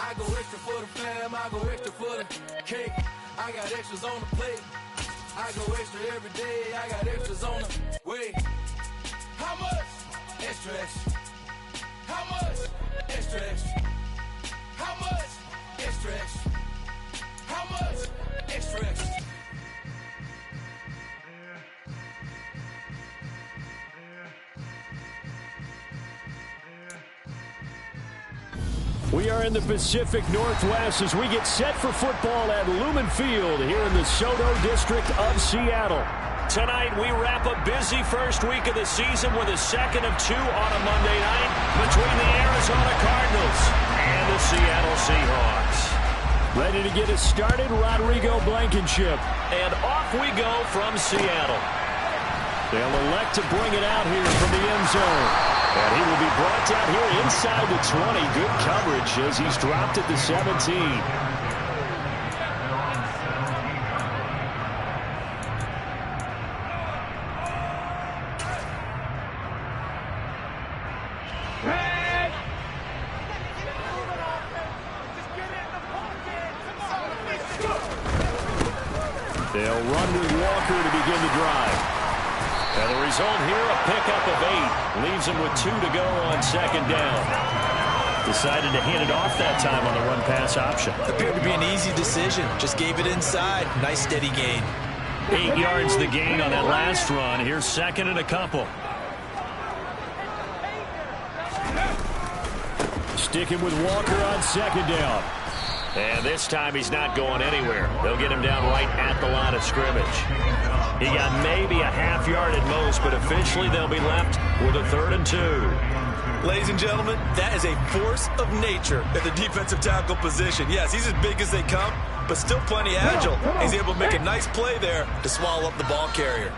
I go extra for the fam, I go extra for the cake. I got extras on the plate. I go extra every day, I got extras on the way. How much? Extra, extra. How much? Extra, extra. How much? Extra, extra. How much? Extra, extra. We are in the Pacific Northwest as we get set for football at Lumen Field here in the Soto District of Seattle. Tonight we wrap a busy first week of the season with a second of two on a Monday night between the Arizona Cardinals and the Seattle Seahawks. Ready to get us started, Rodrigo Blankenship. And off we go from Seattle. They'll elect to bring it out here from the end zone. And he will be brought down here inside the 20. Good coverage as he's dropped at the 17. They'll run with Walker to begin the drive. And the result here, a pickup of 8. Leaves him with 2 to go on second down. Decided to hand it off that time on the run-pass option. Appeared to be an easy decision. Just gave it inside. Nice steady gain. 8 yards the gain on that last run. Here's second and a couple. Sticking with Walker on second down. And this time he's not going anywhere. They'll get him down right at the line of scrimmage. He got maybe a half yard at most, but officially they'll be left with a 3rd and 2. Ladies and gentlemen, that is a force of nature at the defensive tackle position. Yes, he's as big as they come, but still plenty agile. He's able to make a nice play there to swallow up the ball carrier.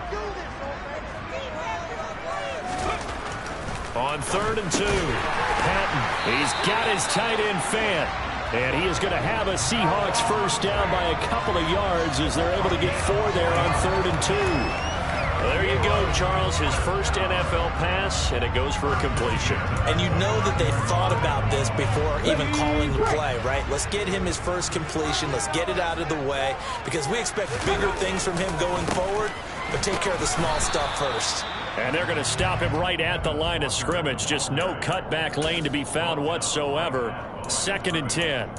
On 3rd and 2, Patton, he's got his tight end fan. And he is going to have a Seahawks first down by a couple of yards as they're able to get 4 there on 3rd and 2. Well, there you go, Charles. His first NFL pass, and it goes for a completion. And you know that they thought about this before even calling the play, right? Let's get him his first completion. Let's get it out of the way because we expect bigger things from him going forward, but take care of the small stuff first. And they're going to stop him right at the line of scrimmage. Just no cutback lane to be found whatsoever. 2nd and 10.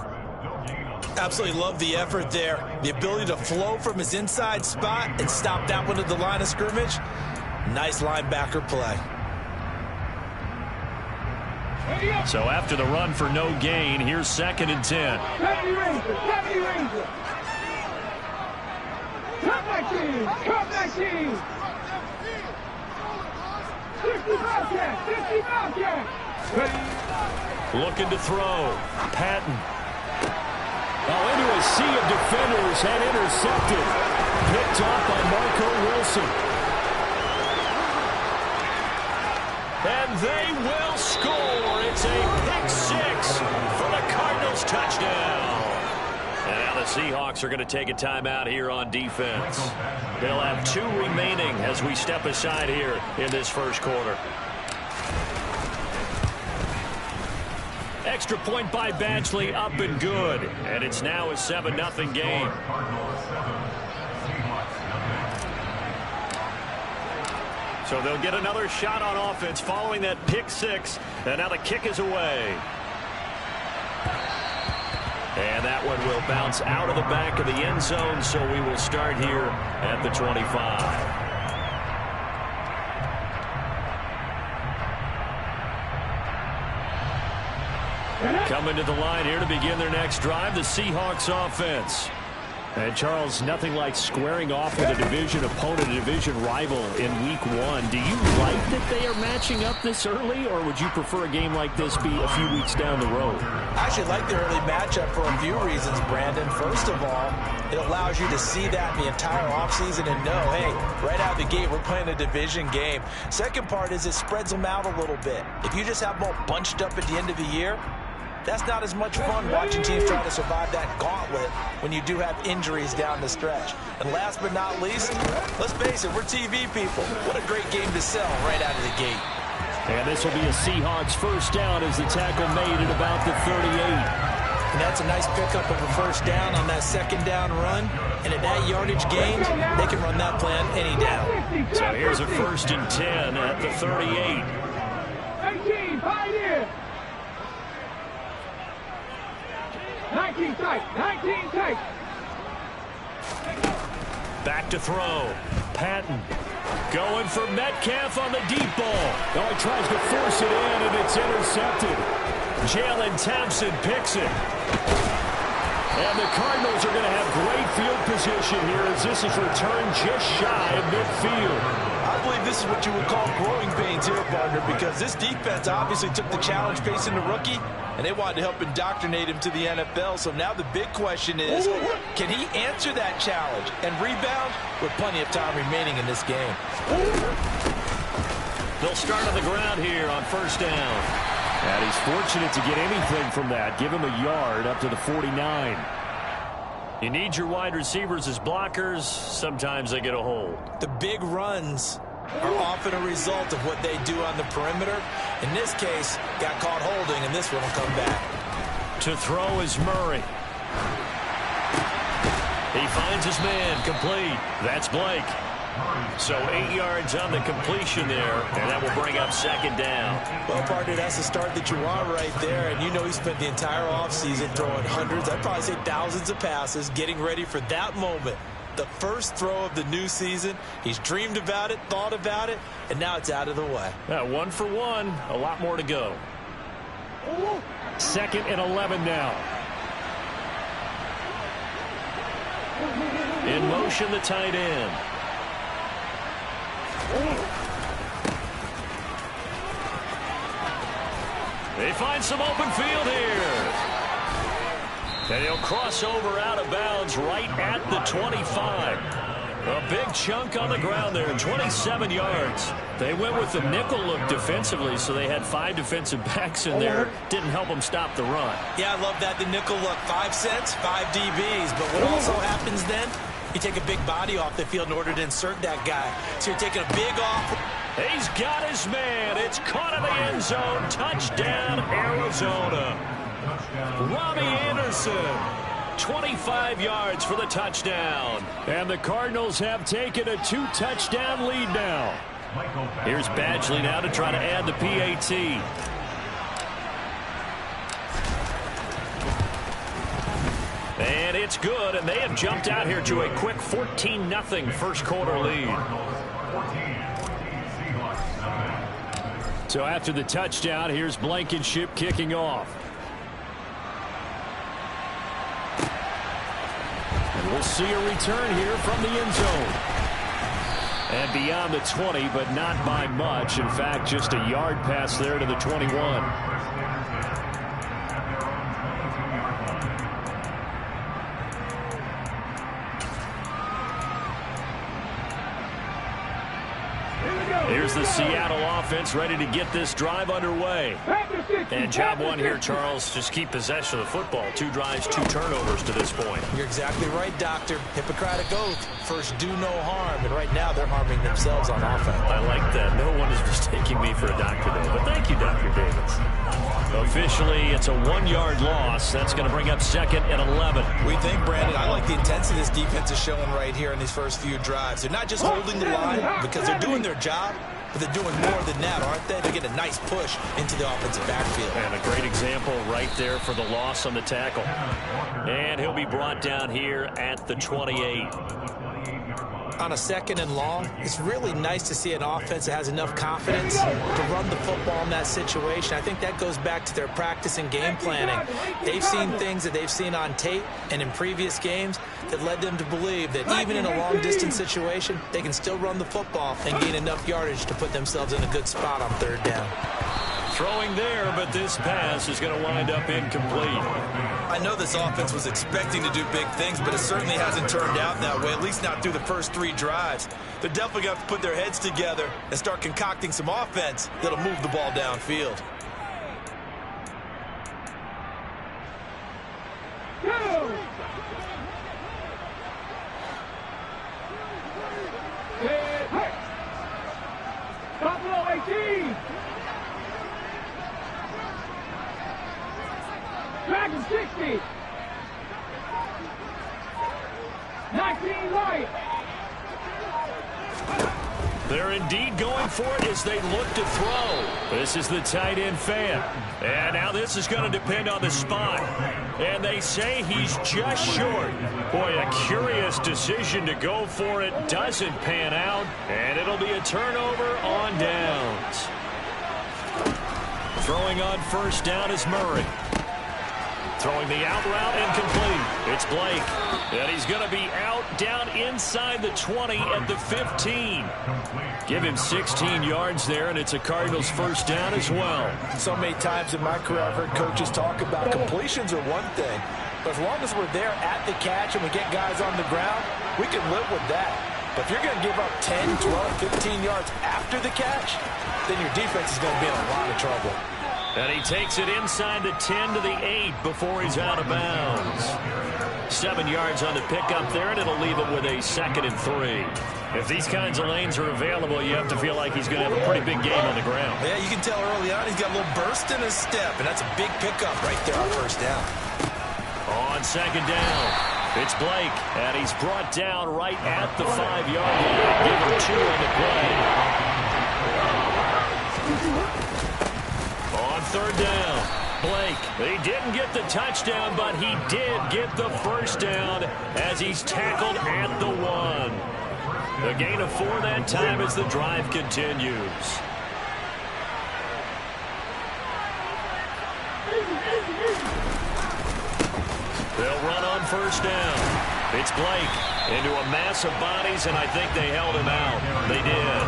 Absolutely love the effort there. The ability to flow from his inside spot and stop that one at the line of scrimmage. Nice linebacker play. So after the run for no gain, here's 2nd and 10. Heavy Ranger, Heavy Ranger. Come back in, come back in. 50 Bobcat, 50 Bobcat. Looking to throw. Patton. Oh, into a sea of defenders and intercepted. Picked off by Marco Wilson. And they will score. It's a pick 6 for the Cardinals touchdown. And now the Seahawks are going to take a timeout here on defense. They'll have 2 remaining as we step aside here in this first quarter. Extra point by Badgley, up and good. And it's now a 7-0 game. So they'll get another shot on offense following that pick 6. And now the kick is away. And that one will bounce out of the back of the end zone, so we will start here at the 25. Coming to the line here to begin their next drive, the Seahawks offense. And Charles, nothing like squaring off with a division opponent, a division rival in week 1. Do you like that they are matching up this early, or would you prefer a game like this be a few weeks down the road? I actually like the early matchup for a few reasons, Brandon. First of all, it allows you to see that the entire offseason and know, hey, right out of the gate, we're playing a division game. Second part is it spreads them out a little bit. If you just have them all bunched up at the end of the year, that's not as much fun watching teams try to survive that gauntlet when you do have injuries down the stretch. And last but not least, let's face it, we're TV people. What a great game to sell right out of the gate. And this will be a Seahawks first down as the tackle made at about the 38. And that's a nice pickup of a first down on that second down run. And at that yardage gain, they can run that plan any down. So here's a 1st and 10 at the 38. 18, Pioneer. 19 tight, 19 tight. Back to throw. Patton going for Metcalf on the deep ball. Oh, he tries to force it in, and it's intercepted. Jalen Thompson picks it. And the Cardinals are going to have great field position here as this is returned just shy of midfield. I believe this is what you would call growing pains here, partner, because this defense obviously took the challenge facing the rookie, and they wanted to help indoctrinate him to the NFL. So now the big question is, can he answer that challenge and rebound with plenty of time remaining in this game? They'll start on the ground here on 1st down. And he's fortunate to get anything from that. Give him a yard up to the 49. You need your wide receivers as blockers. Sometimes they get a hold. The big runs are often a result of what they do on the perimeter. In this case, got caught holding, and this one will come back. To throw is Murray. He finds his man, complete. That's Blake. So 8 yards on the completion there, and that will bring up 2nd down. Well, partner, that's the start that you want right there, and you know he spent the entire offseason throwing hundreds, I'd probably say thousands of passes, getting ready for that moment. The first throw of the new season. He's dreamed about it, thought about it, and now it's out of the way. 1 for 1, a lot more to go. 2nd and 11 now. In motion, the tight end. They find some open field here. And he'll cross over out of bounds right at the 25. A big chunk on the ground there, 27 yards. They went with the nickel look defensively, so they had 5 defensive backs in there. Didn't help them stop the run. Yeah, I love that, the nickel look. 5 cents, 5 DBs. But what also happens then, you take a big body off the field in order to insert that guy. So you're taking a big off. He's got his man. It's caught in the end zone. Touchdown, Arizona. Robbie Anderson, 25 yards for the touchdown. And the Cardinals have taken a 2-touchdown lead now. Here's Badgley now to try to add the PAT. And it's good, and they have jumped out here to a quick 14-0 first quarter lead. So after the touchdown, here's Blankenship kicking off. And we'll see a return here from the end zone. And beyond the 20, but not by much. In fact, just a yard pass there to the 21. Here's the Seattle offense ready to get this drive underway. And job one here, Charles, just keep possession of the football. 2 drives, 2 turnovers to this point. You're exactly right, Doctor. Hippocratic oath. First, do no harm. And right now, they're harming themselves on offense. I like that. No one is mistaking me for a doctor there. But thank you, Dr. Davis. Officially, it's a 1-yard loss. That's going to bring up 2nd and 11. We think, Brandon, I like the intensity this defense is showing right here in these first few drives. They're not just holding the line because they're doing their job, but they're doing more than that, aren't they? They're getting a nice push into the offensive backfield. And a great example right there for the loss on the tackle. And he'll be brought down here at the 28. On a 2nd and long, it's really nice to see an offense that has enough confidence to run the football in that situation. I think that goes back to their practice and game planning. They've seen things that they've seen on tape and in previous games that led them to believe that even in a long-distance situation, they can still run the football and gain enough yardage to put themselves in a good spot on 3rd down. Throwing there, but this pass is going to wind up incomplete. I know this offense was expecting to do big things, but it certainly hasn't turned out that way, at least not through the first 3 drives. They're definitely going to have to put their heads together and start concocting some offense that'll move the ball downfield. Buffalo 18. Back 60. 19 light. They're indeed going for it as they look to throw. This is the tight end fan. And now this is going to depend on the spot. And they say he's just short. Boy, a curious decision to go for it. Doesn't pan out. And it'll be a turnover on downs. Throwing on first down is Murray. Throwing the out route incomplete. It's Blake. And he's going to be out down inside the 20 at the 15. Give him 16 yards there, and it's a Cardinals first down as well. So many times in my career I've heard coaches talk about completions are one thing, but as long as we're there at the catch and we get guys on the ground, we can live with that. But if you're going to give up 10, 12, 15 yards after the catch, then your defense is going to be in a lot of trouble. And he takes it inside the 10 to the 8 before he's out of bounds. 7 yards on the pickup there, and it'll leave it with a 2nd and 3. If these kinds of lanes are available, you have to feel like he's going to have a pretty big game on the ground. Yeah, you can tell early on he's got a little burst in his step, and that's a big pickup right there on first down. On 2nd down, it's Blake, and he's brought down right at the 5-yard line. Give him 2 on the play. On 3rd down, Blake. He didn't get the touchdown, but he did get the first down as he's tackled at the 1. A gain of 4 that time as the drive continues. They'll run on first down. It's Blake into a mass of bodies, and I think they held him out. They did.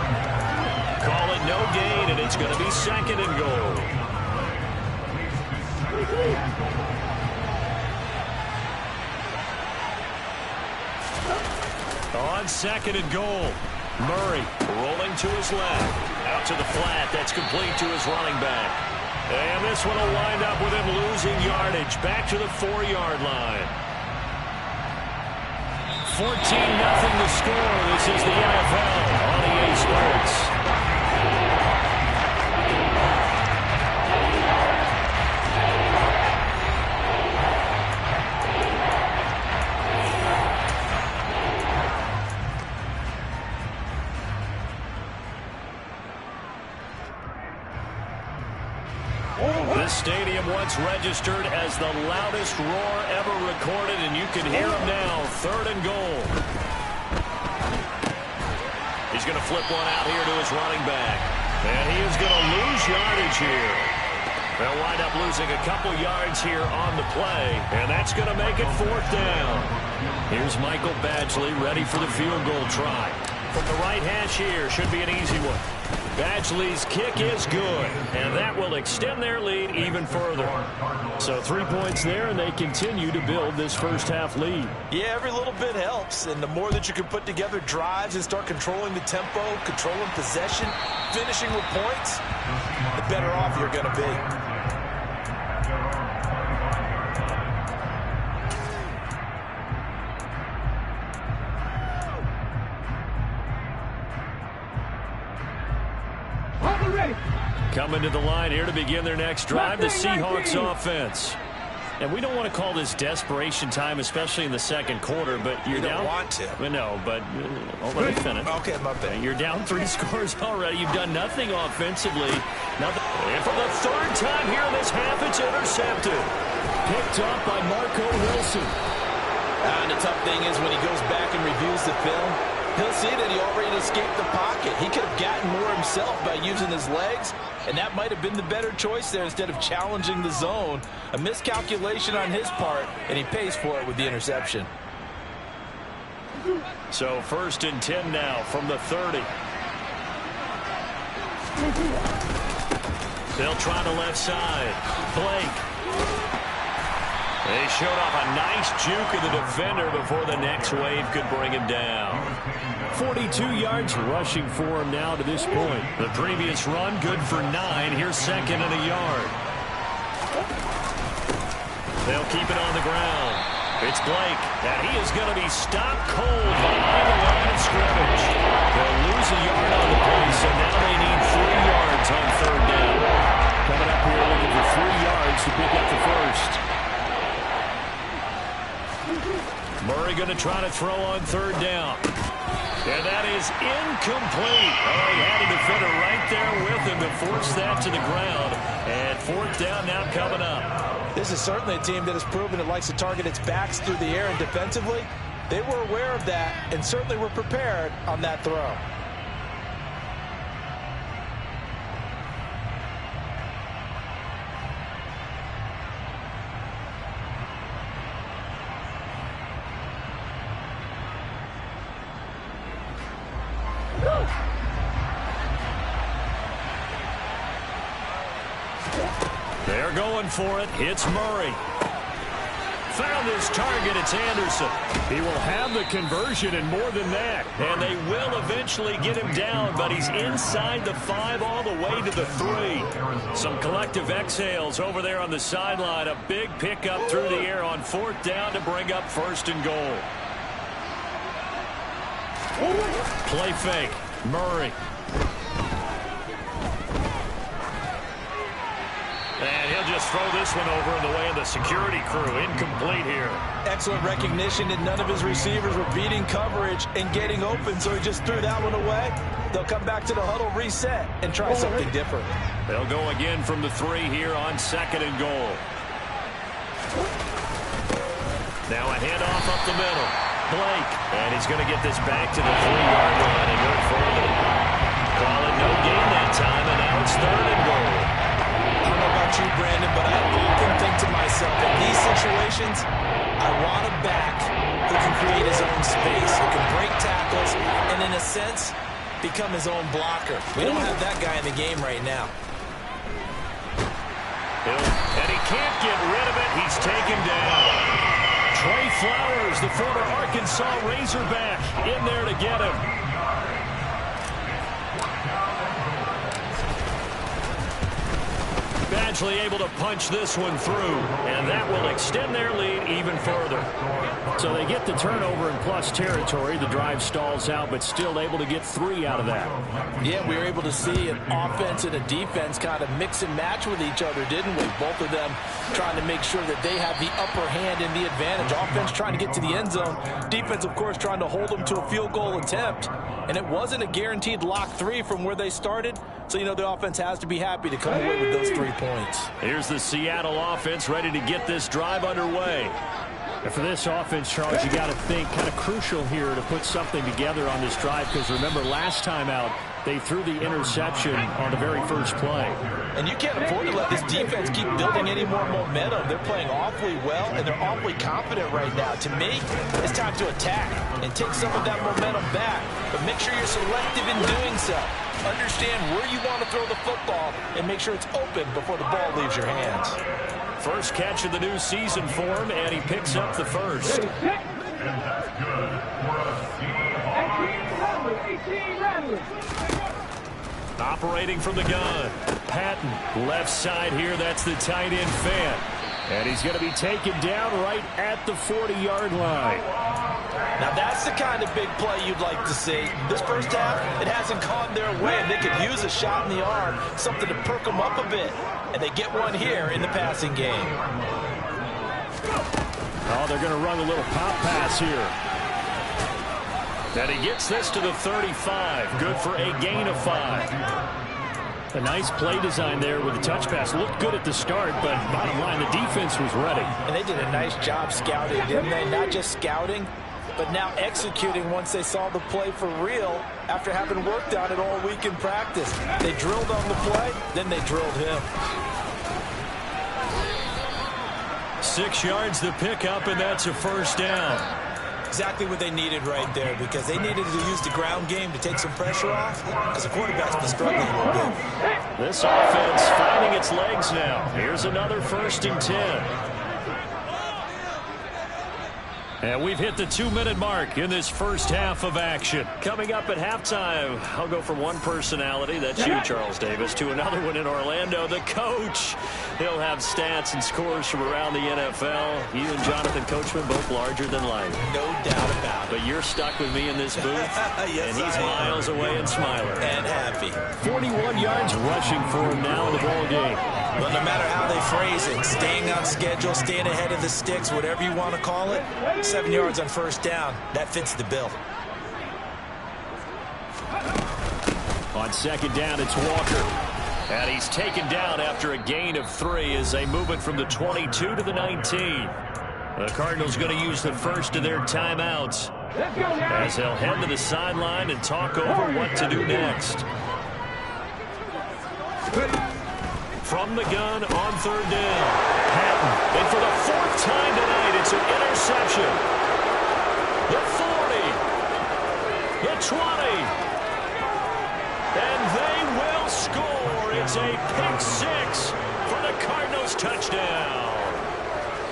Call it no gain, and it's going to be 2nd and goal. On 2nd and goal, Murray rolling to his left. Out to the flat. That's complete to his running back. And this one will wind up with him losing yardage. Back to the 4-yard line. 14-0 to score. This is the NFL on EA Sports. This stadium once registered as the loudest roar ever recorded, and you can hear him now. 3rd and goal. He's going to flip one out here to his running back. And he is going to lose yardage here. They'll wind up losing a couple yards here on the play, and that's going to make it 4th down. Here's Michael Badgley ready for the field goal try. From the right hash here, should be an easy one. Badgley's kick is good, and that will extend their lead even further. So 3 points there, and they continue to build this first half lead. Yeah, every little bit helps, and the more that you can put together drives and start controlling the tempo, controlling possession, finishing with points, the better off you're going to be. Coming to the line here to begin their next drive, the Seahawks offense. And we don't want to call this desperation time, especially in the second quarter, but you're down. You don't want to. No, but let me finish. Okay, my bad. You're down 3 scores already. You've done nothing offensively. Nothing. And for the 3rd time here in this half, it's intercepted. Picked up by Marco Wilson. And the tough thing is when he goes back and reviews the film, he'll see that he already escaped the pocket. He could have gotten more himself by using his legs, and that might have been the better choice there instead of challenging the zone. A miscalculation on his part, and he pays for it with the interception. So 1st and 10 now from the 30. They'll try the left side. Blake. They showed off a nice juke of the defender before the next wave could bring him down. 42 yards rushing for him now to this point. The previous run good for 9. Here's 2nd and a yard. They'll keep it on the ground. It's Blake, and he is going to be stopped cold behind the line of scrimmage. They'll lose a yard on the play, so now they need 3 yards on 3rd down. Coming up here looking for 3 yards to pick up the first. Murray going to try to throw on third down. And that is incomplete. Oh, he had a defender right there with him to force that to the ground. And fourth down now coming up. This is certainly a team that has proven it likes to target its backs through the air, and defensively, they were aware of that and certainly were prepared on that throw. They're going for it. It's Murray. Found his target. It's Anderson. He will have the conversion and more than that. And they will eventually get him down, but he's inside the 5 all the way to the 3. Some collective exhales over there on the sideline. A big pickup through the air on fourth down to bring up first and goal. Play fake. Murray. And he'll just throw this one over in the way of the security crew. Incomplete here. Excellent recognition that none of his receivers were beating coverage and getting open, so he just threw that one away. They'll come back to the huddle, reset, and try something different. They'll go again from the 3 here on second and goal. Now a handoff up the middle. Blake. And he's going to get this back to the 3-yard line and go further. Call it no gain that time, and now it's third and goal. I don't know about you, Brandon, but I often think to myself, in these situations, I want a back who can create his own space, who can break tackles, and in a sense, become his own blocker. We don't have that guy in the game right now. And he can't get rid of it. He's taken down. Trey Flowers, the former Arkansas Razorback, in there to get him. Badgley able to punch this one through, and that will extend their lead even further. So they get the turnover in plus territory. The drive stalls out, but still able to get 3 out of that. Yeah, we were able to see an offense and a defense kind of mix and match with each other, didn't we? Both of them trying to make sure that they have the upper hand and the advantage. Offense trying to get to the end zone. Defense, of course, trying to hold them to a field goal attempt. And it wasn't a guaranteed lock 3 from where they started. So, you know, the offense has to be happy to come away with those 3 points. Here's the Seattle offense ready to get this drive underway. And for this offense, Charles, you got to think kind of crucial here to put something together on this drive, because remember last time out, they threw the interception on the very first play. And you can't afford to let this defense keep building any more momentum. They're playing awfully well, and they're awfully confident right now. To me, it's time to attack and take some of that momentum back. But make sure you're selective in doing so. Understand where you want to throw the football and make sure it's open before the ball leaves your hands. First catch of the new season for him, and he picks up the first. Operating from the gun. Patton, left side here. That's the tight end fan. And he's going to be taken down right at the 40-yard line. Now that's the kind of big play you'd like to see. This first half, it hasn't gone their way, and they could use a shot in the arm, something to perk them up a bit. And they get one here in the passing game. Oh, they're going to run a little pop pass here. And he gets this to the 35. Good for a gain of 5. A nice play design there with the touch pass. Looked good at the start, but bottom line, the defense was ready. And they did a nice job scouting, didn't they? Not just scouting, but now executing once they saw the play for real after having worked on it all week in practice. They drilled on the play, then they drilled him. 6 yards the pickup, and that's a first down. Exactly what they needed right there, because they needed to use the ground game to take some pressure off, because the quarterback's been struggling a little bit. This offense finding its legs now. Here's another 1st and 10. And we've hit the 2-minute mark in this first half of action. Coming up at halftime, I'll go from one personality, that's you, Charles Davis, to another one in Orlando, the coach. He'll have stats and scores from around the NFL. You and Jonathan Coachman both larger than life. No doubt about it. But you're stuck with me in this booth, yes, and he's miles away and smiling. And happy. 41 yards rushing for him now in the ball game. Well, no matter how they phrase it, staying on schedule, staying ahead of the sticks, whatever you want to call it, 7 yards on first down, that fits the bill. On second down, it's Walker. And he's taken down after a gain of 3 as they move it from the 22 to the 19. The Cardinals going to use the first of their timeouts as they'll head to the sideline and talk over what to do next. From the gun on third down, Patton. And for the 4th time tonight, it's an interception. The 40. The 20. And they will score. It's a pick 6 for the Cardinals touchdown.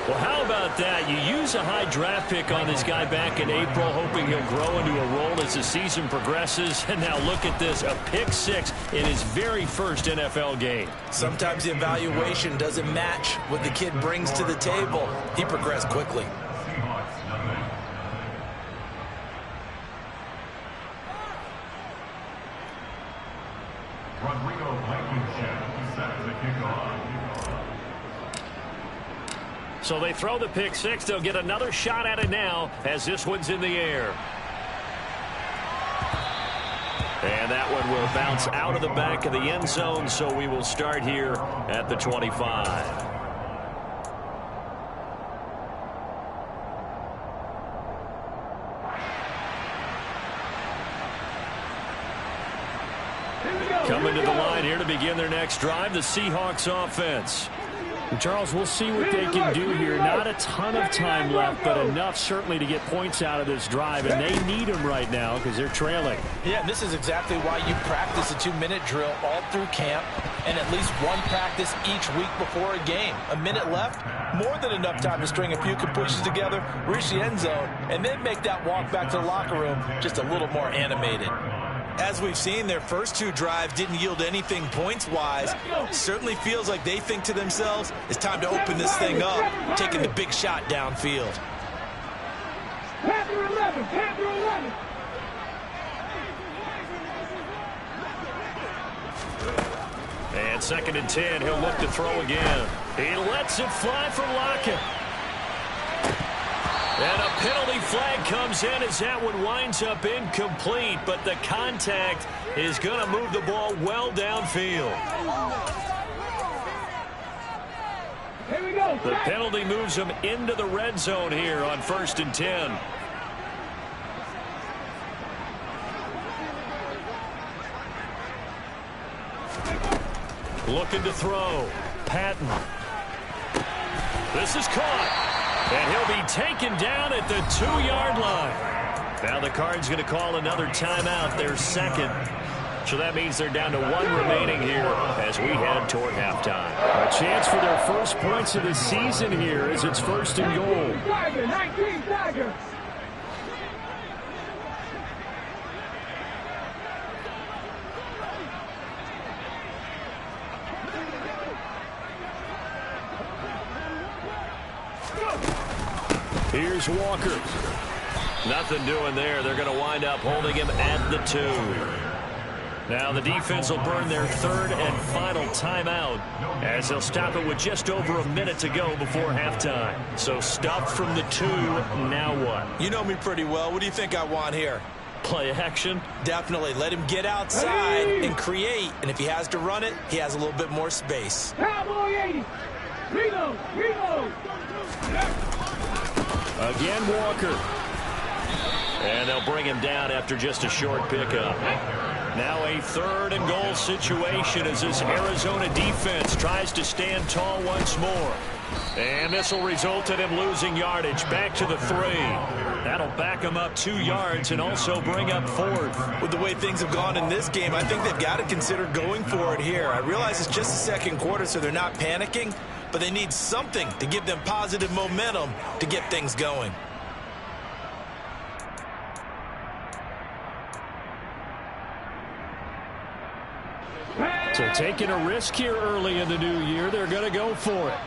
Well, how about that? You use a high draft pick on this guy back in April, hoping he'll grow into a role as the season progresses. And now look at this, a pick 6 in his very first NFL game. Sometimes the evaluation doesn't match what the kid brings to the table. He progressed quickly. So they throw the pick 6. They'll get another shot at it now as this one's in the air. And that one will bounce out of the back of the end zone, so we will start here at the 25. Coming to the line here to begin their next drive, the Seahawks offense. Charles, we'll see what they can do here. Not a ton of time left, but enough certainly to get points out of this drive, and they need them right now because they're trailing. Yeah, and this is exactly why you practice a 2-minute drill all through camp and at least one practice each week before a game. A minute left, more than enough time to string a few completions together, reach the end zone, and then make that walk back to the locker room just a little more animated. As we've seen, their first 2 drives didn't yield anything points-wise. Certainly feels like they think to themselves, it's time to open this thing up, taking the big shot downfield. Panther 11, Panther 11. And 2nd and 10, he'll look to throw again. He lets it fly for Lockett. And a penalty flag comes in as that one winds up incomplete, but the contact is going to move the ball well downfield. Here we go. The penalty moves them into the red zone here on 1st and 10. Looking to throw. Patton. This is caught. And he'll be taken down at the 2-yard line. Now the Cards going to call another timeout, their 2nd. So that means they're down to 1 remaining here as we head toward halftime. A chance for their first points of the season here as it's 1st and goal. 19 Tiger. Here's Walker. Nothing doing there. They're going to wind up holding him at the 2. Now the defense will burn their 3rd and final timeout as they'll stop it with just over a minute to go before halftime. So stop from the 2. Now what? You know me pretty well. What do you think I want here? Play action? Definitely. Let him get outside and create. And if he has to run it, he has a little bit more space. Cowboy 80. Reload. Reload. Again, Walker. And they'll bring him down after just a short pickup. Now a 3rd and goal situation as this Arizona defense tries to stand tall once more. And this will result in him losing yardage back to the 3. That'll back him up 2 yards and also bring up 4th. With the way things have gone in this game, I think they've got to consider going for it here. I realize it's just the 2nd quarter, so they're not panicking, but they need something to give them positive momentum to get things going. So taking a risk here early in the new year, they're going to go for it.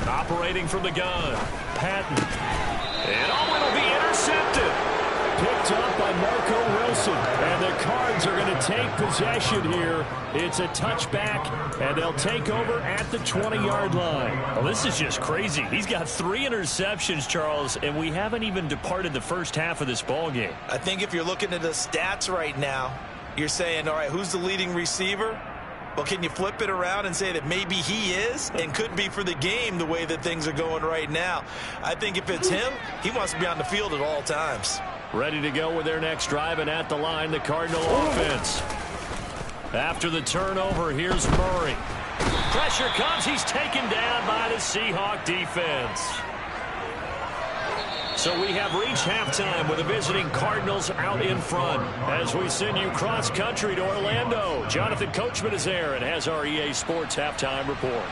Operating from the gun, Patton. And it'll be intercepted. picked up by Marco Wilson. And the Cards are going to take possession here. It's a touchback, and they'll take over at the 20-yard line. Well, this is just crazy. He's got 3 interceptions, Charles, and we haven't even departed the first half of this ball game. I think if you're looking at the stats right now, you're saying, all right, who's the leading receiver? Well, can you flip it around and say that maybe he is and could be for the game the way that things are going right now? I think if it's him, he wants to be on the field at all times. Ready to go with their next drive, and at the line, the Cardinal offense. After the turnover, here's Murray. Pressure comes. He's taken down by the Seahawk defense. So we have reached halftime with the visiting Cardinals out in front. As we send you cross-country to Orlando, Jonathan Coachman is there and has our EA Sports halftime report.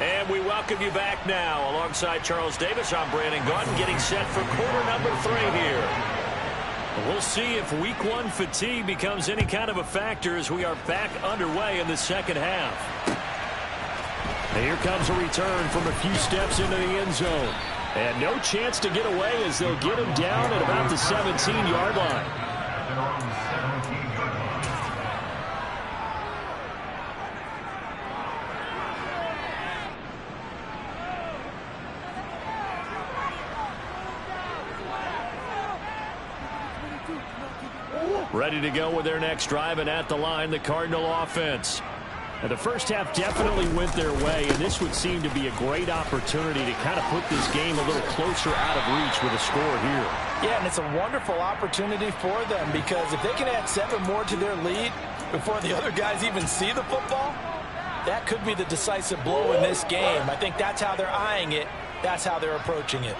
And we welcome you back now. Alongside Charles Davis, I'm Brandon Gaudin, getting set for quarter number 3 here. We'll see if week 1 fatigue becomes any kind of a factor as we are back underway in the second half. And here comes a return from a few steps into the end zone. And no chance to get away as they'll get him down at about the 17-yard line. Ready to go with their next drive, and at the line, the Cardinal offense. And the first half definitely went their way, and this would seem to be a great opportunity to kind of put this game a little closer out of reach with a score here. Yeah, and it's a wonderful opportunity for them because if they can add 7 more to their lead before the other guys even see the football, that could be the decisive blow in this game. I think that's how they're eyeing it. That's how they're approaching it.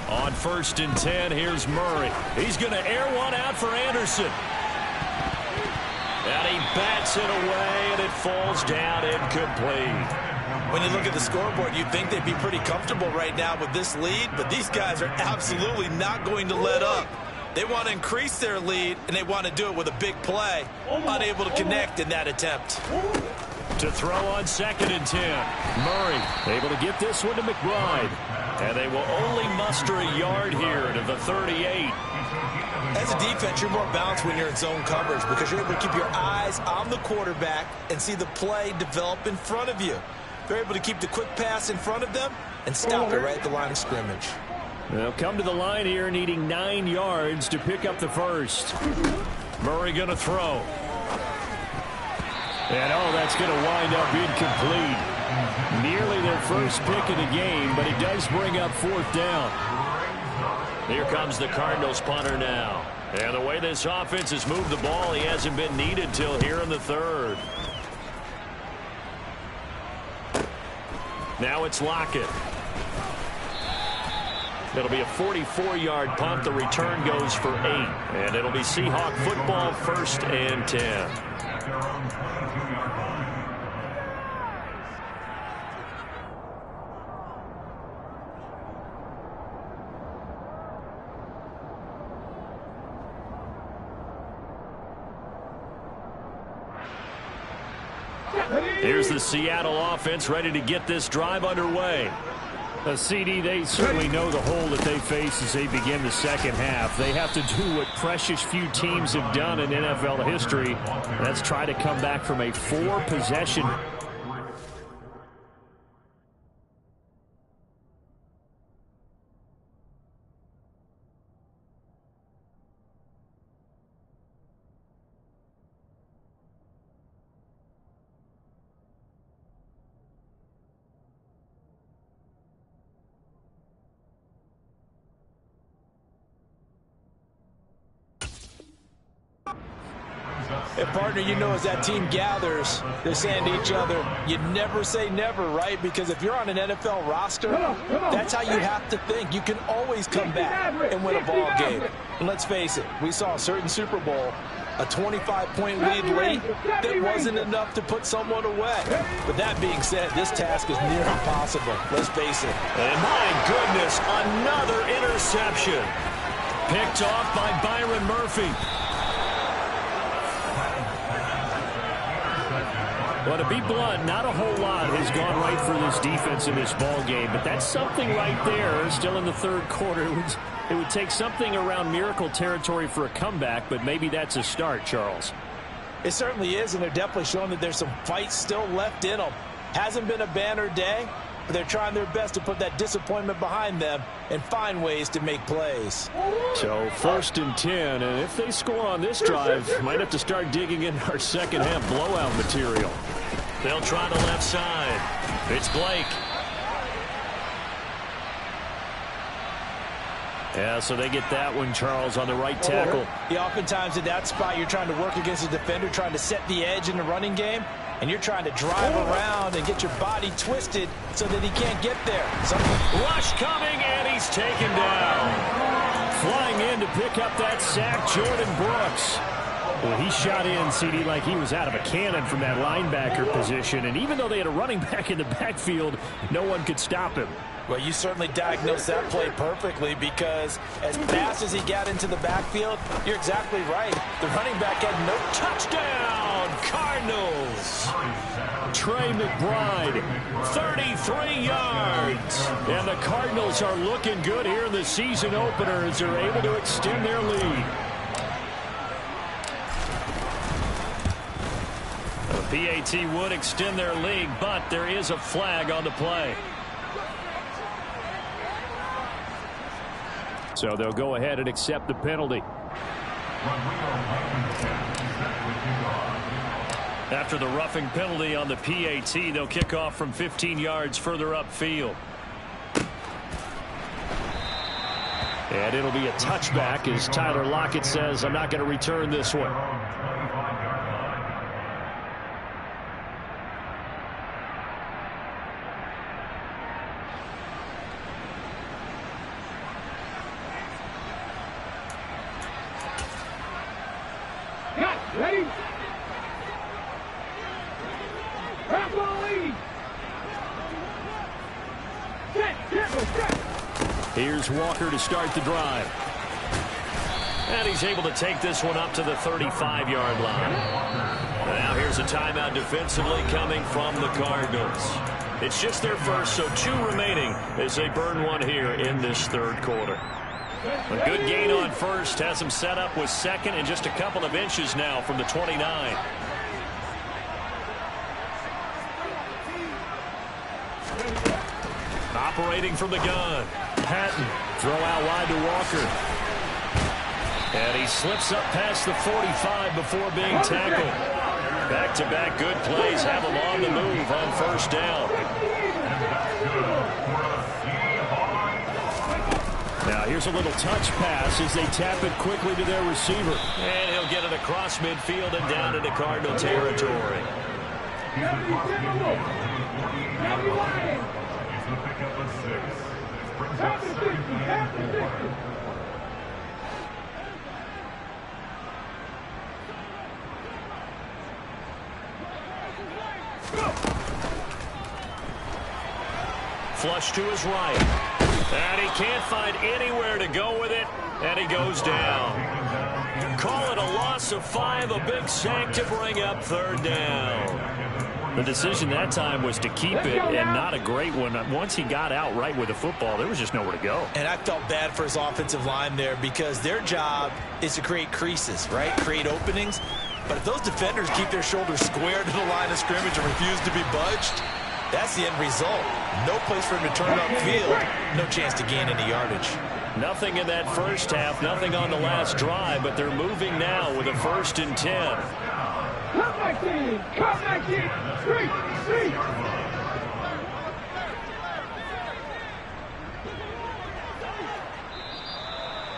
On 1st and 10, here's Murray. He's going to air one out for Anderson. And he bats it away, and it falls down incomplete. When you look at the scoreboard, you'd think they'd be pretty comfortable right now with this lead, but these guys are absolutely not going to let up. They want to increase their lead, and they want to do it with a big play. Unable to connect in that attempt. To throw on 2nd and 10. Murray able to get this one to McBride. And they will only muster a yard here to the 38. As a defense, you're more balanced when you're in zone coverage because you're able to keep your eyes on the quarterback and see the play develop in front of you. They're able to keep the quick pass in front of them and stop it right at the line of scrimmage. They'll come to the line here needing 9 yards to pick up the first. Murray going to throw. And, that's going to wind up incomplete. Nearly their first pick of the game, but it does bring up 4th down. Here comes the Cardinals punter now. And the way this offense has moved the ball, he hasn't been needed till here in the 3rd. Now it's Lockett. It'll be a 44-yard punt. The return goes for 8. And it'll be Seahawk football, 1st and 10. Here's the Seattle offense ready to get this drive underway. CD, they certainly know the hole that they face as they begin the second half. They have to do what precious few teams have done in NFL history. That's try to come back from a 4-possession. And partner, you know, as that team gathers, they're saying to each other, you never say never, right? Because if you're on an NFL roster, that's how you have to think. You can always come back and win a ball game. And let's face it, we saw a certain Super Bowl A 25-point lead late that wasn't enough to put someone away. But that being said, this task is near impossible. Let's face it. And my goodness, another interception. Picked off by Byron Murphy. Well, to be blunt, not a whole lot has gone right for this defense in this ball game, but that's something right there. Still in the third quarter. It would take something around miracle territory for a comeback, but maybe that's a start, Charles. It certainly is, and they're definitely showing that there's some fight still left in them. Hasn't been a banner day, but they're trying their best to put that disappointment behind them and find ways to make plays. So 1st and 10, and if they score on this drive, might have to start digging in our second half blowout material. They'll try the left side. It's Blake. Yeah, so they get that one, Charles, on the right tackle. Yeah, oftentimes at that spot, you're trying to work against a defender, trying to set the edge in the running game, and you're trying to drive around and get your body twisted so that he can't get there. Rush coming, and he's taken down. Flying in to pick up that sack, Jordan Brooks. Well, he shot in, CD, like he was out of a cannon from that linebacker position. And even though they had a running back in the backfield, no one could stop him. Well, you certainly diagnosed that play perfectly because as fast as he got into the backfield, you're exactly right. The running back had no touchdown. Cardinals. Trey McBride, 33 yards. And the Cardinals are looking good here in the season opener as they're able to extend their lead. The PAT would extend their lead, but there is a flag on the play. So they'll go ahead and accept the penalty. After the roughing penalty on the PAT, they'll kick off from 15 yards further upfield. And it'll be a touchback as Tyler Lockett says, I'm not going to return this one. Ready? Half ball lead. Set. Here's Walker to start the drive. And he's able to take this one up to the 35-yard line. Now here's a timeout defensively coming from the Cardinals. It's just their first, so 2 remaining as they burn one here in this third quarter. A good gain on first, has him set up with second and just a couple of inches now from the 29. Operating from the gun. Patton, throw out wide to Walker. And he slips up past the 45 before being tackled. Back-to-back good plays have him on the move on first down. Now here's a little touch pass as they tap it quickly to their receiver. And he'll get it across midfield and down into Cardinal territory. Flush to his right. And he can't find anywhere to go with it, and he goes down. Call it a loss of 5, a big sack to bring up third down. The decision that time was to keep it, and not a great one. Once he got out right with the football, there was just nowhere to go. And I felt bad for his offensive line there because their job is to create creases, right? Create openings. But if those defenders keep their shoulders square to the line of scrimmage and refuse to be budged, that's the end result. No place for him to turn upfield. No chance to gain any yardage. Nothing in that first half, nothing on the last drive, but they're moving now with a 1st and 10. Come back in. Come back in. Street.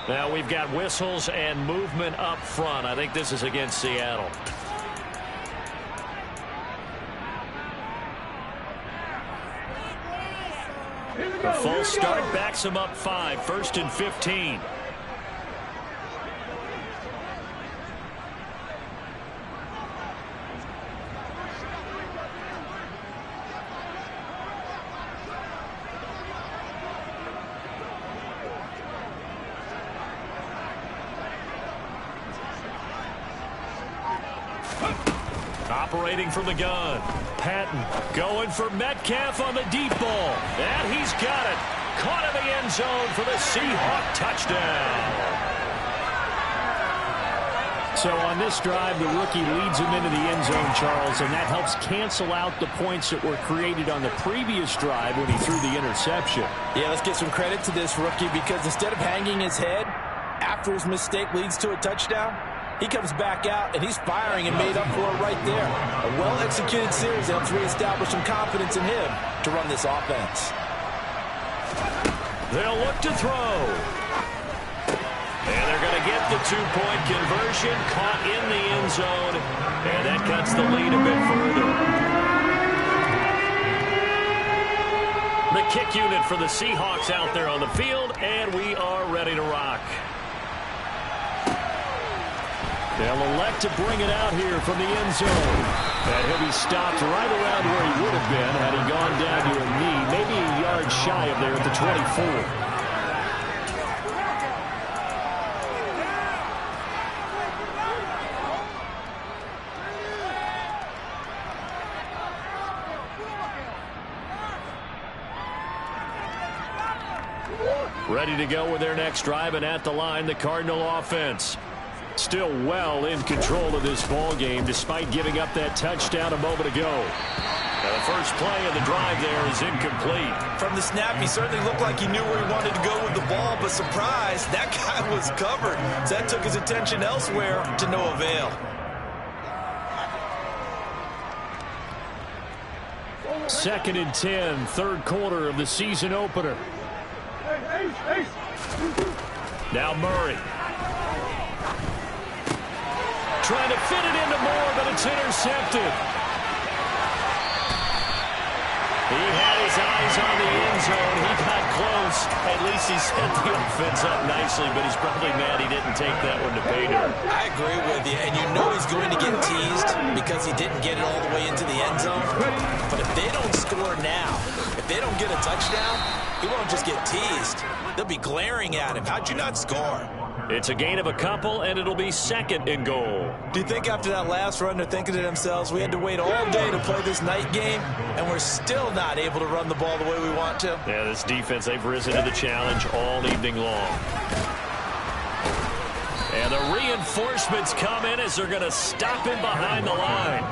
Now we've got whistles and movement up front. I think this is against Seattle. A false start backs him up 5, 1st and 15. operating from the gun. Patton going for Metcalf on the deep ball. And he's got it. Caught in the end zone for the Seahawk touchdown. So on this drive, the rookie leads him into the end zone, Charles, and that helps cancel out the points that were created on the previous drive when he threw the interception. Yeah, let's get some credit to this rookie, because instead of hanging his head after his mistake leads to a touchdown, he comes back out and he's firing and made up for it right there. A well-executed series helps reestablish some confidence in him to run this offense. They'll look to throw. And they're going to get the two-point conversion, caught in the end zone, and that cuts the lead a bit further. The kick unit for the Seahawks out there on the field, and we are ready to rock. They'll elect to bring it out here from the end zone. And he'll be stopped right around where he would have been had he gone down to a knee, maybe a yard shy of there at the 24. Ready to go with their next drive, and at the line, the Cardinal offense. Still well in control of this ball game, despite giving up that touchdown a moment ago. Now the first play of the drive there is incomplete. From the snap, he certainly looked like he knew where he wanted to go with the ball, but surprise, that guy was covered. So that took his attention elsewhere to no avail. Second and 10, third quarter of the season opener. Now Murray. Trying to fit it into Moore, but it's intercepted. He had his eyes on the end zone. He got close. At least he set the offense up nicely, but he's probably mad he didn't take that one to pay dirt. I agree with you, and you know he's going to get teased because he didn't get it all the way into the end zone. But if they don't score now, if they don't get a touchdown, he won't just get teased. They'll be glaring at him. How'd you not score? It's a gain of a couple, and it'll be second and goal. Do you think after that last run they're thinking to themselves, we had to wait all day to play this night game, and we're still not able to run the ball the way we want to? Yeah, this defense, they've risen to the challenge all evening long. And the reinforcements come in as they're going to stop him behind the line.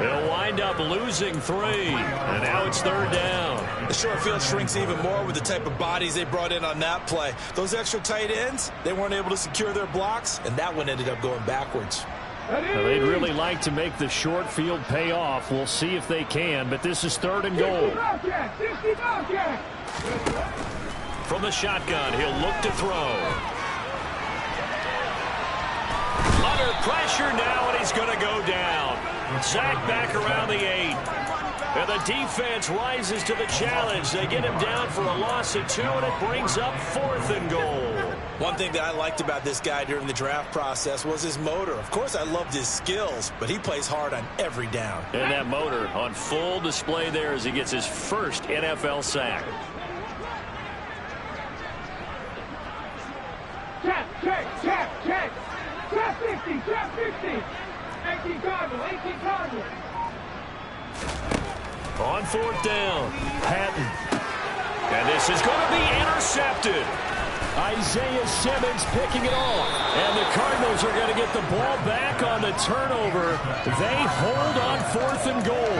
They'll wind up losing 3, and now it's third down. The short field shrinks even more with the type of bodies they brought in on that play. Those extra tight ends, they weren't able to secure their blocks, and that one ended up going backwards. Now, they'd really like to make the short field pay off. We'll see if they can, but this is third and goal. From the shotgun, he'll look to throw. Under pressure now, and he's going to go down. Sacked back around the 8. And the defense rises to the challenge. They get him down for a loss of 2, and it brings up fourth and goal. One thing that I liked about this guy during the draft process was his motor. Of course, I loved his skills, but he plays hard on every down. And that motor on full display there as he gets his first NFL sack. Check. Trap 50. 18 Cardinal. On fourth down, Patton. And this is going to be intercepted. Isaiah Simmons picking it off. And the Cardinals are going to get the ball back on the turnover. They hold on fourth and goal.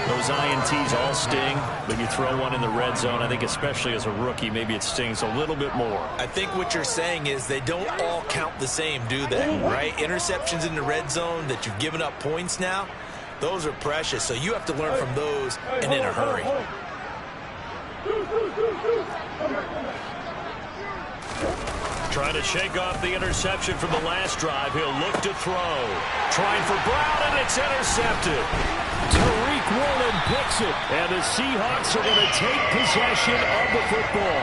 Those INTs all sting. When you throw one in the red zone, I think especially as a rookie, maybe it stings a little bit more. I think what you're saying is they don't all count the same, do they? Right? Interceptions in the red zone that you've given up points now, those are precious. So you have to learn from those and in a hurry. Trying to shake off the interception from the last drive. He'll look to throw. Trying for Brown, and it's intercepted. Tariq Woolen picks it, and the Seahawks are going to take possession of the football.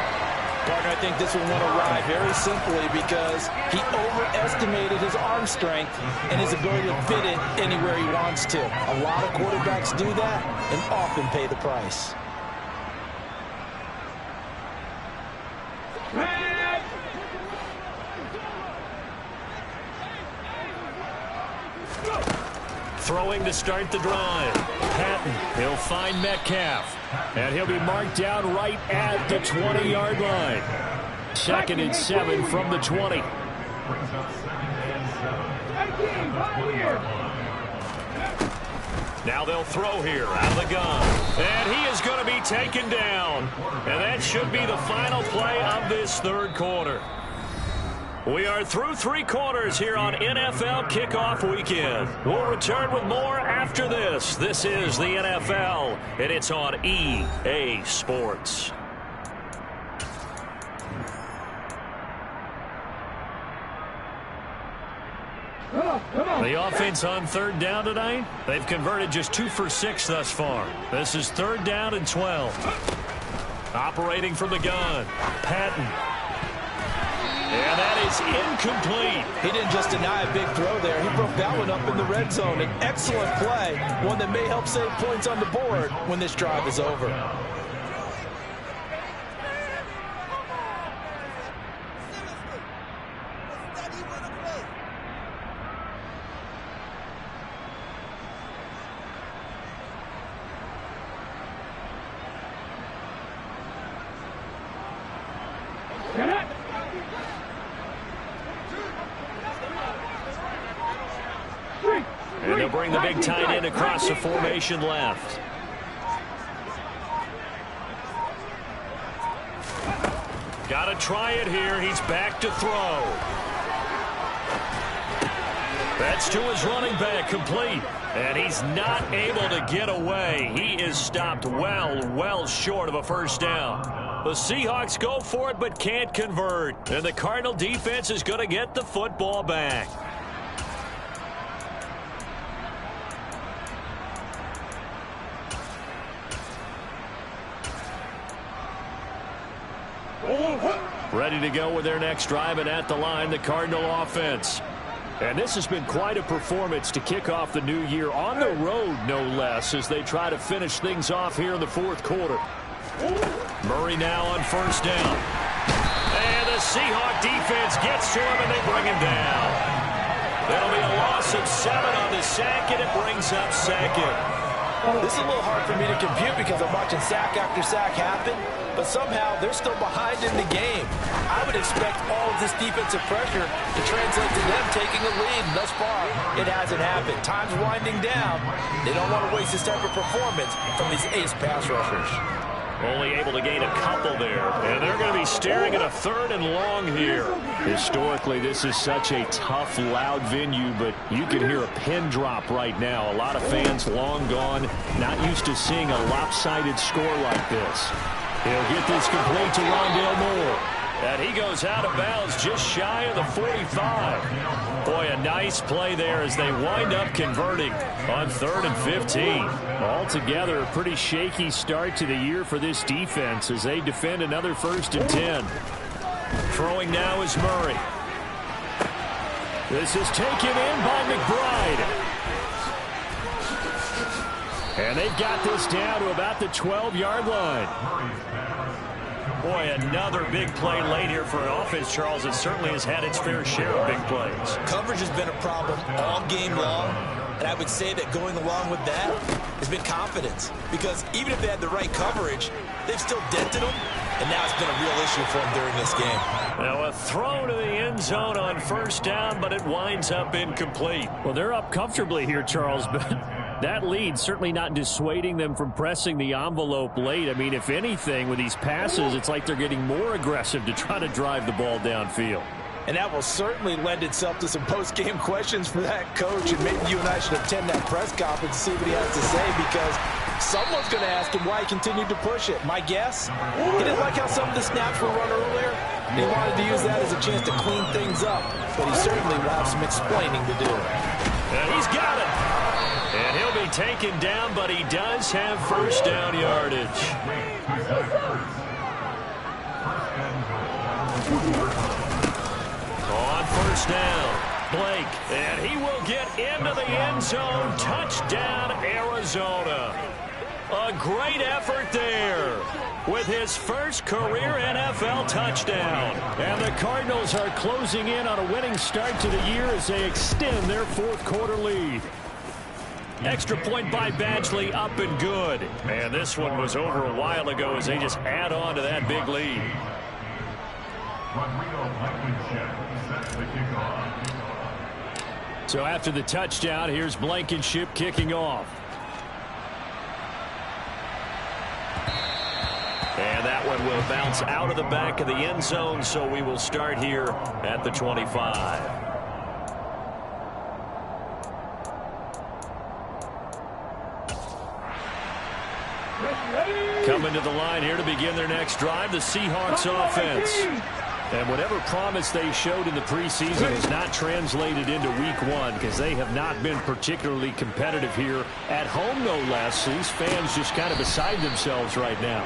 Partner, I think this one went awry very simply because he overestimated his arm strength and his ability to fit it anywhere he wants to. A lot of quarterbacks do that and often pay the price. Throwing to start the drive. Patton, he'll find Metcalf. And he'll be marked down right at the 20-yard line. 2nd and 7 from the 20. Now they'll throw here out of the gun. And he is going to be taken down. And that should be the final play of this third quarter. We are through 3 quarters here on NFL Kickoff Weekend. We'll return with more after this. This is the NFL, and it's on EA Sports. The offense on 3rd down tonight, they've converted just 2 for 6 thus far. This is 3rd down and 12. Operating from the gun, Patton. And that is incomplete. He didn't just deny a big throw there. He broke that one up in the red zone. An excellent play, one that may help save points on the board when this drive is over. And they'll bring the big tight end across the formation left. Got to try it here. He's back to throw. That's to his running back, complete. And he's not able to get away. He is stopped well short of a first down. The Seahawks go for it but can't convert. And the Cardinal defense is going to get the football back. Ready to go with their next drive, and at the line, the Cardinal offense. And this has been quite a performance to kick off the new year on the road, no less, as they try to finish things off here in the 4th quarter. Murray now on 1st down. And the Seahawk defense gets to him, and they bring him down. That'll be a loss of 7 on the sack, and it brings up 2nd. This is a little hard for me to compute because I'm watching sack after sack happen, but somehow they're still behind in the game. I would expect all of this defensive pressure to translate to them taking a lead. Thus far, it hasn't happened. Time's winding down. They don't want to waste this type of performance from these ace pass rushers. Only able to gain a couple there. And they're going to be staring at a 3rd and long here. Historically, this is such a tough, loud venue, but you can hear a pin drop right now. A lot of fans long gone, not used to seeing a lopsided score like this. He'll get this complete to Rondale Moore. And he goes out of bounds just shy of the 45. Boy, a nice play there as they wind up converting on 3rd and 15. Altogether, a pretty shaky start to the year for this defense as they defend another 1st and 10. Throwing now is Murray. This is taken in by McBride. And they've got this down to about the 12-yard line. Boy, another big play late here for an offense, Charles. It certainly has had its fair share of big plays. Coverage has been a problem all game long, and I would say that going along with that has been confidence. Because even if they had the right coverage, they've still dented them, and now it's been a real issue for them during this game. Now a throw to the end zone on 1st down, but it winds up incomplete. Well, they're up comfortably here, Charles, but that lead certainly not dissuading them from pressing the envelope late. I mean, if anything, with these passes, it's like they're getting more aggressive to try to drive the ball downfield. And that will certainly lend itself to some post-game questions for that coach. And maybe you and I should attend that press conference to see what he has to say, because someone's going to ask him why he continued to push it. My guess, he didn't like how some of the snaps were run earlier, and he wanted to use that as a chance to clean things up. But he certainly will have some explaining to do. And he's got it. And he'll be taken down, but he does have 1st down yardage. On 1st down, Blake, and he will get into the end zone. Touchdown, Arizona. A great effort there with his first career NFL touchdown. And the Cardinals are closing in on a winning start to the year as they extend their 4th quarter lead. Extra point by Badgley, up and good. And this one was over a while ago as they just add on to that big lead. So after the touchdown, here's Blankenship kicking off. And that one will bounce out of the back of the end zone, so we will start here at the 25. Coming to the line here to begin their next drive, the Seahawks offense. And whatever promise they showed in the preseason has not translated into week one because they have not been particularly competitive here at home, no less. These fans just kind of beside themselves right now.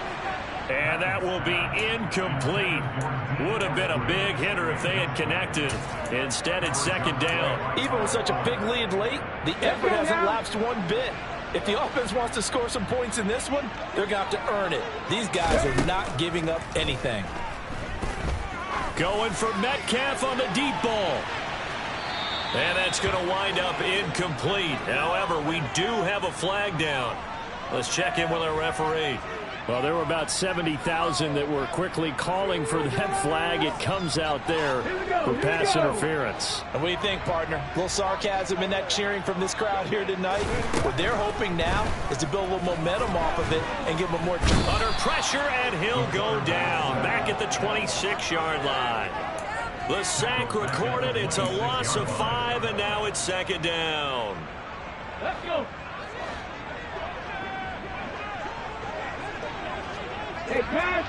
And that will be incomplete. Would have been a big hitter if they had connected. Instead, it's second down. Even with such a big lead late, the effort hasn't lapsed one bit. If the offense wants to score some points in this one, they're going to have to earn it. These guys are not giving up anything. Going for Metcalf on the deep ball. And that's going to wind up incomplete. However, we do have a flag down. Let's check in with our referee. Well, there were about 70,000 that were quickly calling for that flag. It comes out there for pass interference. And what do you think, partner? A little sarcasm in that cheering from this crowd here tonight. What they're hoping now is to build a little momentum off of it and give them more. Under pressure, and he'll go down. Back at the 26-yard line. The sack recorded. It's a loss of 5, and now it's second down. Let's go. Hey, pass.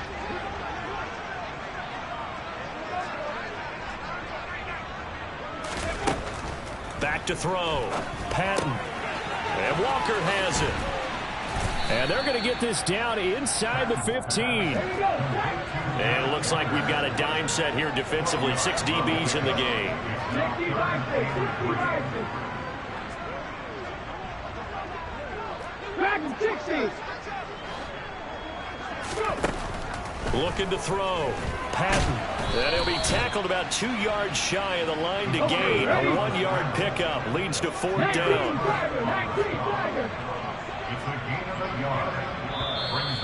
Back to throw. Patton. And Walker has it. And they're going to get this down inside the 15. And it looks like we've got a dime set here defensively. 6 DBs in the game. Back in 60. Looking to throw. Patton. And he'll be tackled about 2 yards shy of the line to gain. A 1-yard pickup leads to 4th down.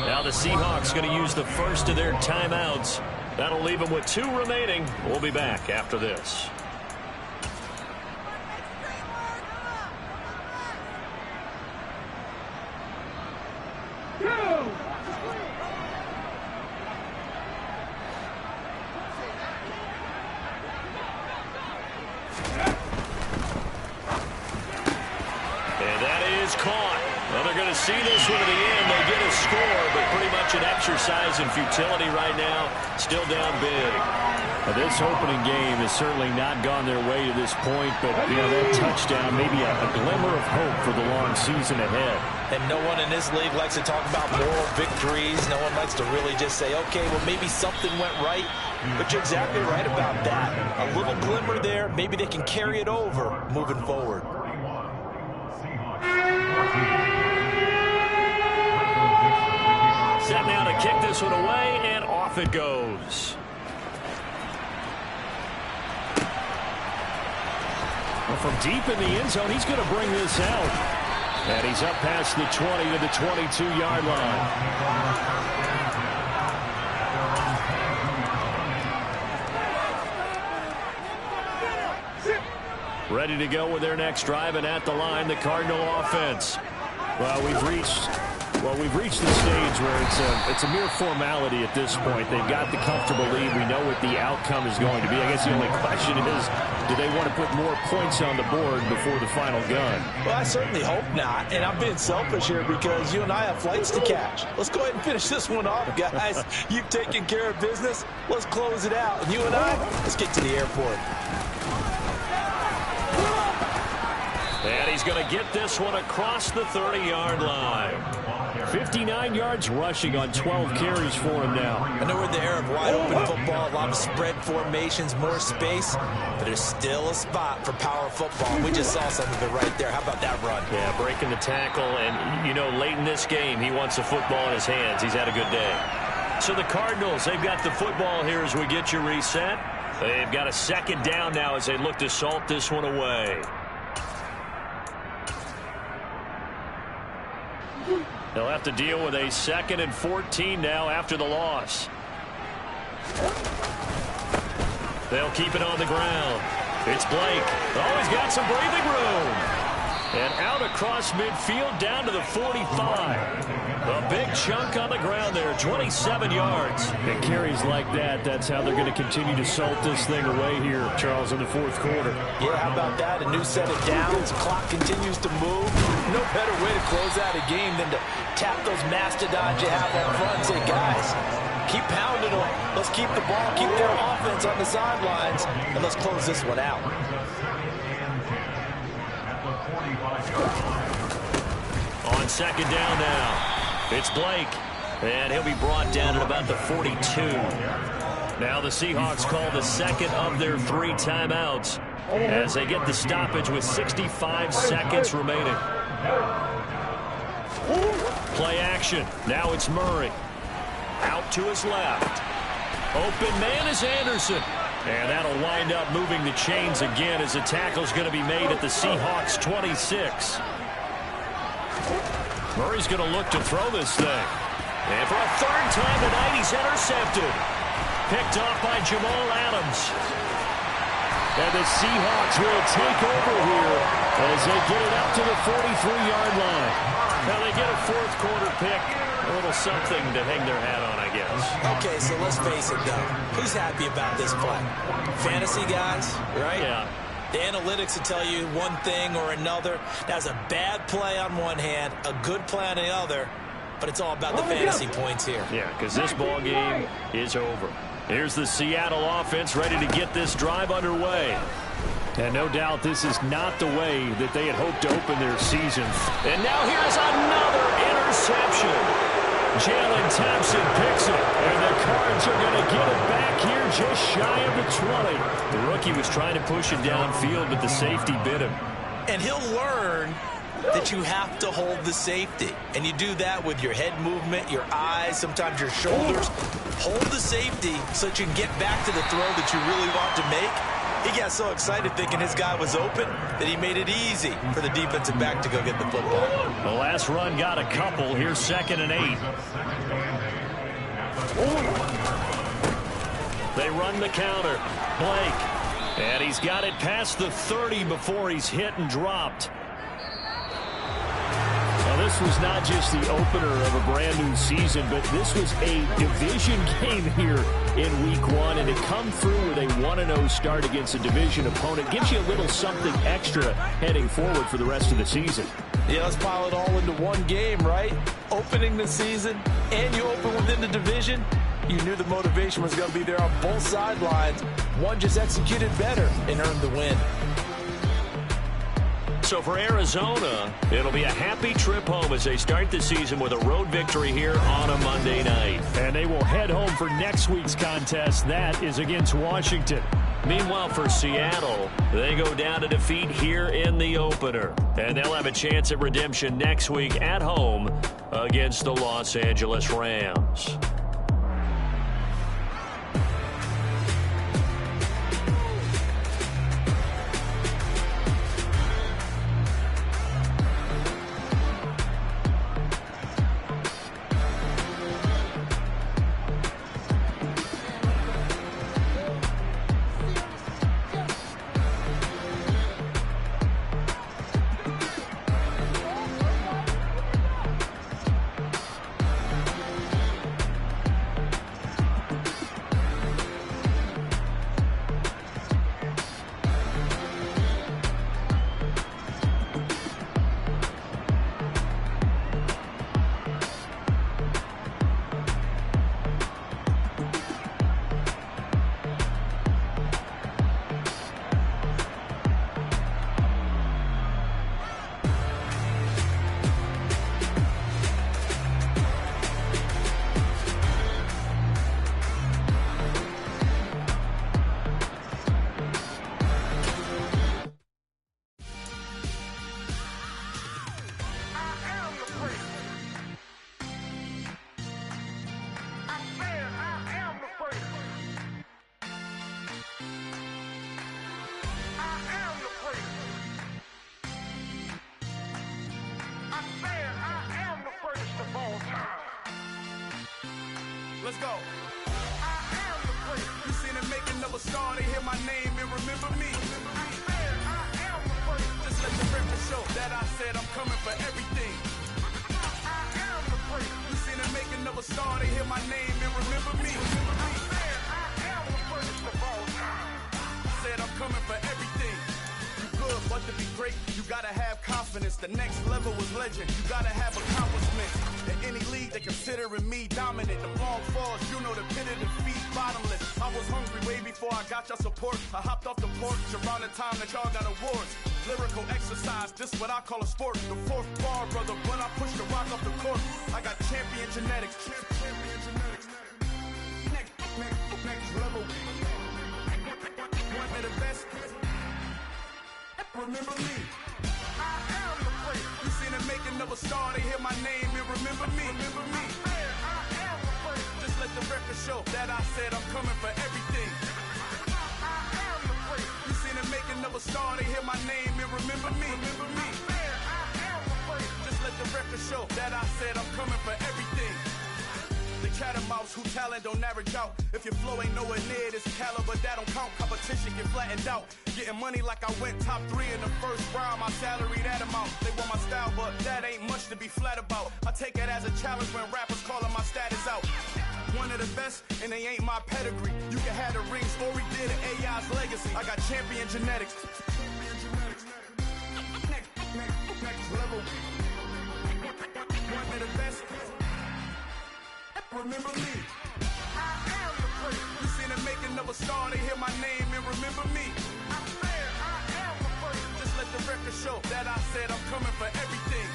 Now the Seahawks going to use the first of their timeouts. That'll leave them with 2 remaining. We'll be back after this. See this one to the end. They get a score, but pretty much an exercise in futility right now. Still down big. Now, this opening game has certainly not gone their way to this point, but you know, that touchdown, maybe a glimmer of hope for the long season ahead. And no one in this league likes to talk about moral victories. No one likes to really just say, okay, well, maybe something went right. But you're exactly right about that. A little glimmer there. Maybe they can carry it over moving forward. Set now to kick this one away, and off it goes. Well, from deep in the end zone, he's going to bring this out. And he's up past the 20 to the 22-yard line. Ready to go with their next drive, and at the line, the Cardinal offense. Well, we've reached the stage where it's a mere formality at this point. They've got the comfortable lead. We know what the outcome is going to be. I guess the only question is, do they want to put more points on the board before the final gun? Well, I certainly hope not. And I'm being selfish here because you and I have flights to catch. Let's go ahead and finish this one off, guys. You've taken care of business. Let's close it out. And you and I, let's get to the airport. And he's going to get this one across the 30-yard line. 59 yards rushing on 12 carries for him now. I know we're in the era of wide-open football, a lot of spread formations, more space, but there's still a spot for power football. We just saw some of it right there. How about that run? Yeah, breaking the tackle, and, you know, late in this game, he wants the football in his hands. He's had a good day. So the Cardinals, they've got the football here as we get you reset. They've got a second down now as they look to salt this one away. They'll have to deal with a 2nd and 14 now after the loss. They'll keep it on the ground. It's Blake. Oh, he's got some breathing room. And out across midfield down to the 45. A big chunk on the ground there, 27 yards. And carries like that, that's how they're going to continue to salt this thing away here, Charles, in the 4th quarter. Yeah, how about that? A new set of downs. Clock continues to move. No better way to close out a game than to tap those mastodons you have up front and say, guys, keep pounding them. Let's keep the ball, keep their offense on the sidelines, and let's close this one out. On 2nd down now. It's Blake, and he'll be brought down at about the 42. Now the Seahawks call the 2nd of their 3 timeouts as they get the stoppage with 65 seconds remaining. Play action. Now it's Murray. Out to his left. Open man is Anderson. And that'll wind up moving the chains again as the tackle's going to be made at the Seahawks 26. Murray's going to look to throw this thing. And for a 3rd time tonight, he's intercepted. Picked off by Jamal Adams. And the Seahawks will take over here as they get it up to the 43-yard line. Now they get a 4th quarter pick. A little something to hang their hat on, I guess. Okay, so let's face it, though. Who's happy about this play? Fantasy guys, right? Yeah. The analytics will tell you one thing or another. That's a bad play on one hand, a good play on the other, but it's all about the fantasy points here. Yeah, because this ball game is over. Here's the Seattle offense ready to get this drive underway. And no doubt this is not the way that they had hoped to open their season. And now here's another interception. Jalen Thompson picks it, and the Cards are going to get it back here just shy of the 20. The rookie was trying to push it downfield, but the safety bit him. And he'll learn that you have to hold the safety. And you do that with your head movement, your eyes, sometimes your shoulders. Hold the safety so that you can get back to the throw that you really want to make. He got so excited thinking his guy was open that he made it easy for the defensive back to go get the football. The last run got a couple. Here's 2nd and 8. They run the counter. Blake. And he's got it past the 30 before he's hit and dropped. Now, this was not just the opener of a brand new season, but this was a division game here in week 1. And to come through with a 1-0 start against a division opponent gives you a little something extra heading forward for the rest of the season. Yeah, let's pile it all into one game, right? Opening the season, and you open within the division. You knew the motivation was going to be there on both sidelines. One just executed better and earned the win. So for Arizona, it'll be a happy trip home as they start the season with a road victory here on a Monday night. And they will head home for next week's contest. That is against Washington. Meanwhile, for Seattle, they go down to defeat here in the opener. And they'll have a chance at redemption next week at home against the Los Angeles Rams. Let's go. I am the place. You seen it making of a star, they hear my name and remember me. I am the place. Just let the record show that I said I'm coming for everything. I am the place. You seen it making of a star, they hear my name and remember me. I am the place of all time. Said I'm coming for everything. You good, but to be great, you gotta have confidence. The next level was legend. You gotta have accomplishments. In any league, they considering me dominant. The long falls, you know the pit of defeat, bottomless. I was hungry way before I got your support. I hopped off the porch around the time that y'all got awards. Lyrical exercise, this what I call a sport. The fourth bar, brother, when I push the rock off the court. I got champion genetics. Champion genetics. Next level. One of the best. Remember me. I am the place. You seen it making of a star, they hear my name and remember me. Remember me. I am the place. Just let the record show that I said I'm coming for everything. I am the place. You seen it making of a star, they hear my name and remember me. Remember me. I am the place. Just let the record show that I said I'm coming for everything. The catamounts who talent don't average out. If your flow ain't nowhere near this caliber, that don't count. Competition get flattened out. Getting money like I went top 3 in the first round. My salary that amount. They want my style, but that ain't much to be flat about. I take it as a challenge when rappers calling my status out. One of the best, and they ain't my pedigree. You can have the rings, or we did an AI's legacy. I got champion genetics. Next level. One of the best. Remember me. I am the place. You seen it making of a star, they hear my name and remember me. I said I am the place. Just let the record show that I said I'm coming for everything.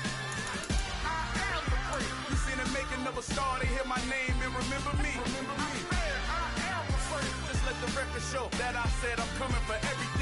I am the place. You seen it making of a star, they hear my name and remember me. Remember me. I said I am the place. Just let the record show that I said I'm coming for everything.